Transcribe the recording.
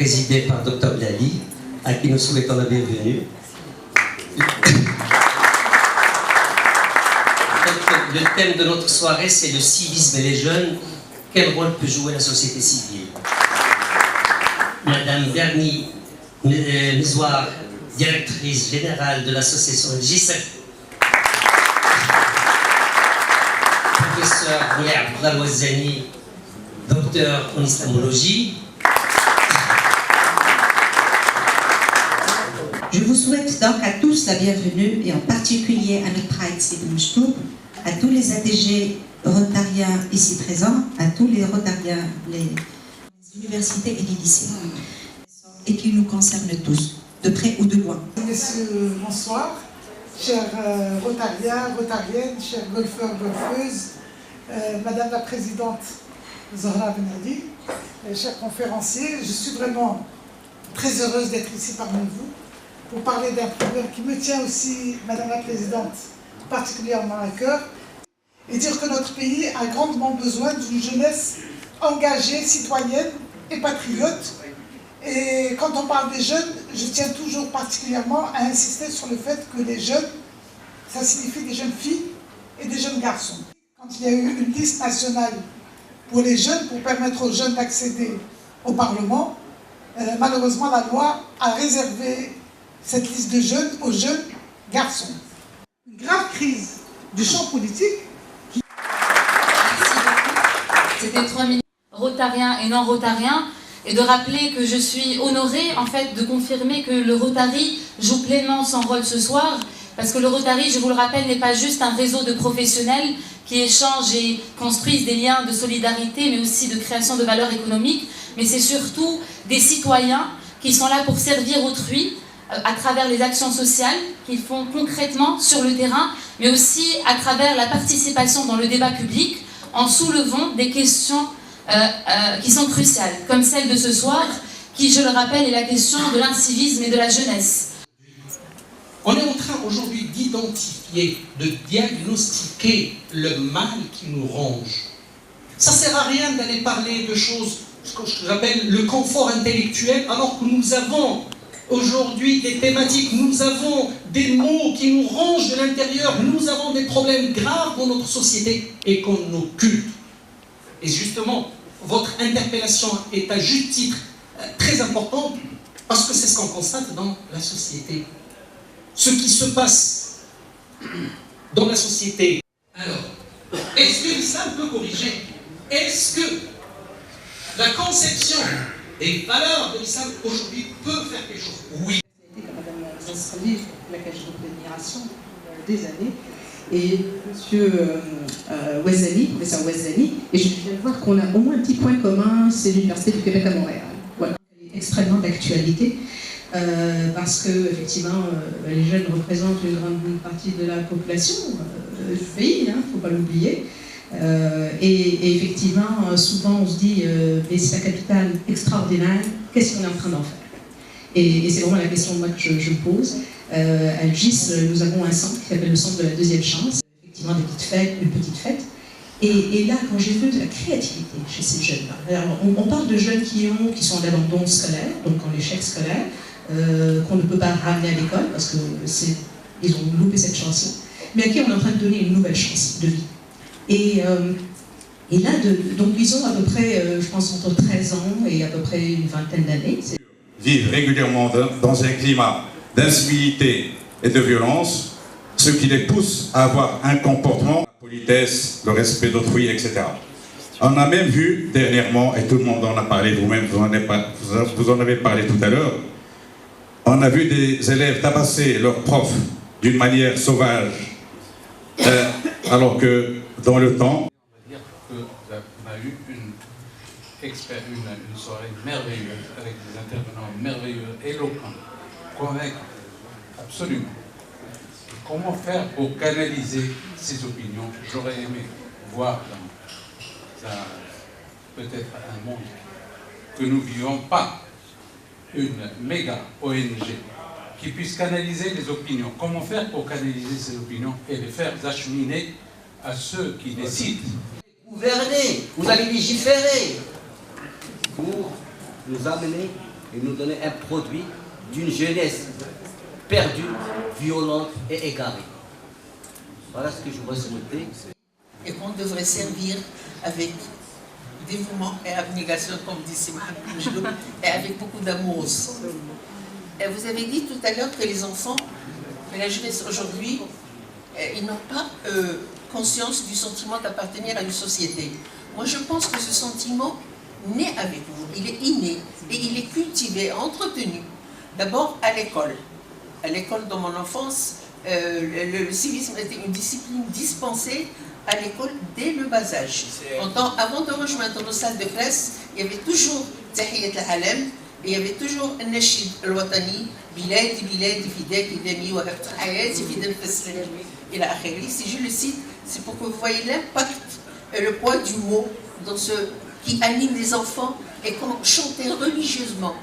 présidé par Dr Blali, à qui nous souhaitons la bienvenue. Le thème de notre soirée, c'est le civisme et les jeunes. Quel rôle peut jouer la société civile? Madame Bernie Mizouar, directrice générale de l'association J7. Professeur Moulay Abdelwazani, docteur en islamologie. Je vous souhaite donc à tous la bienvenue, et en particulier à notre Pride Sibim Shtoub, à tous les ADG rotariens ici présents, à tous les rotariens, les universités et les lycées, et qui nous concernent tous, de près ou de loin. Messieurs, bonsoir. Chers rotariens, rotariennes, chers golfeurs, golfeuses, Madame la Présidente Zohra Benadi, chers conférenciers, je suis vraiment très heureuse d'être ici parmi vous pour parler d'un problème qui me tient aussi, Madame la Présidente, particulièrement à cœur, et dire que notre pays a grandement besoin d'une jeunesse engagée, citoyenne et patriote. Et quand on parle des jeunes, je tiens toujours particulièrement à insister sur le fait que les jeunes, ça signifie des jeunes filles et des jeunes garçons. Quand il y a eu une liste nationale pour les jeunes, pour permettre aux jeunes d'accéder au Parlement, malheureusement la loi a réservé cette liste de jeunes aux jeunes garçons. Une grave crise du champ politique. C'était 3 minutes, rotariens et non-rotariens, et de rappeler que je suis honorée en fait de confirmer que le Rotary joue pleinement son rôle ce soir, parce que le Rotary, je vous le rappelle, n'est pas juste un réseau de professionnels qui échangent et construisent des liens de solidarité, mais aussi de création de valeurs économiques, mais c'est surtout des citoyens qui sont là pour servir autrui à travers les actions sociales qu'ils font concrètement sur le terrain, mais aussi à travers la participation dans le débat public, en soulevant des questions qui sont cruciales, comme celle de ce soir, qui, je le rappelle, est la question de l'incivisme et de la jeunesse. On est en train aujourd'hui d'identifier, de diagnostiquer le mal qui nous ronge. Ça ne sert à rien d'aller parler de choses, ce que j'appelle le confort intellectuel, alors que nous avons aujourd'hui des thématiques, nous avons des maux qui nous rongent de l'intérieur, nous avons des problèmes graves dans notre société et qu'on occulte. Et justement, votre interpellation est à juste titre très importante parce que c'est ce qu'on constate dans la société. Ce qui se passe dans la société. Alors, est-ce que l'islam peut corriger? Est-ce que la conception des valeurs de l'islam aujourd'hui peut faire quelque chose? Oui. Madame Zansrali, pour laquelle je donne l'admiration des années, et monsieur Ouazani, professeur Ouazani, et je viens de voir qu'on a au moins un petit point commun, c'est l'Université du Québec à Montréal. Voilà. Elle est extrêmement d'actualité, parce que effectivement, les jeunes représentent une grande partie de la population du pays, il ne faut pas l'oublier. Et effectivement, souvent on se dit, mais c'est la capitale extraordinaire, qu'est-ce qu'on est en train d'en faire? Et c'est vraiment la question moi, que je pose. À GIS, nous avons un centre qui s'appelle le centre de la deuxième chance, effectivement des petites fêtes, une petite fête. Et là, quand j'ai vu de la créativité chez ces jeunes-là, on parle de jeunes qui sont en abandon scolaire, donc en échec scolaire, qu'on ne peut pas ramener à l'école parce qu'ils ont loupé cette chance-là, mais à qui on est en train de donner une nouvelle chance de vie. Et là, donc ils ont à peu près, je pense, entre 13 ans et à peu près une vingtaine d'années. Vivent régulièrement dans un climat d'incivilité et de violence, ce qui les pousse à avoir un comportement, la politesse, le respect d'autrui, etc. On a même vu dernièrement, et tout le monde en a parlé, vous-même vous en avez parlé tout à l'heure, on a vu des élèves tabasser leurs profs d'une manière sauvage, alors que dans le temps... On va dire qu'on a eu une soirée merveilleuse, avec des intervenants merveilleux, éloquents, convaincants, absolument. Et comment faire pour canaliser ces opinions? J'aurais aimé voir dans peut-être un monde que nous ne vivons pas, une méga ONG qui puisse canaliser les opinions. Comment faire pour canaliser ces opinions et les faire acheminer à ceux qui décident? Gouverner, vous allez légiférer pour nous amener et nous donner un produit d'une jeunesse perdue, violente et égarée. Voilà ce que je voudrais souhaiter. Et qu'on devrait servir avec dévouement et abnégation, comme dit Mohamed, et avec beaucoup d'amour aussi. Et vous avez dit tout à l'heure que les enfants, la jeunesse aujourd'hui, ils n'ont pas conscience du sentiment d'appartenir à une société. Moi, je pense que ce sentiment naît avec vous, il est inné et il est cultivé, entretenu. D'abord à l'école. À l'école, dans mon enfance, le civisme était une discipline dispensée à l'école dès le bas âge. Avant de rejoindre nos salles de classe, il y avait toujours Tahiyat al-Alam, et il y avait toujours un nashid al-Watani, Biladi, Biladi, Fidaki, Dami, Wahab Tahayati, Fidel Faslim, et la akhiri. Si je le cite, c'est pour que vous voyez l'impact et le poids du mot dans ce qui anime les enfants et qu'on chantait religieusement.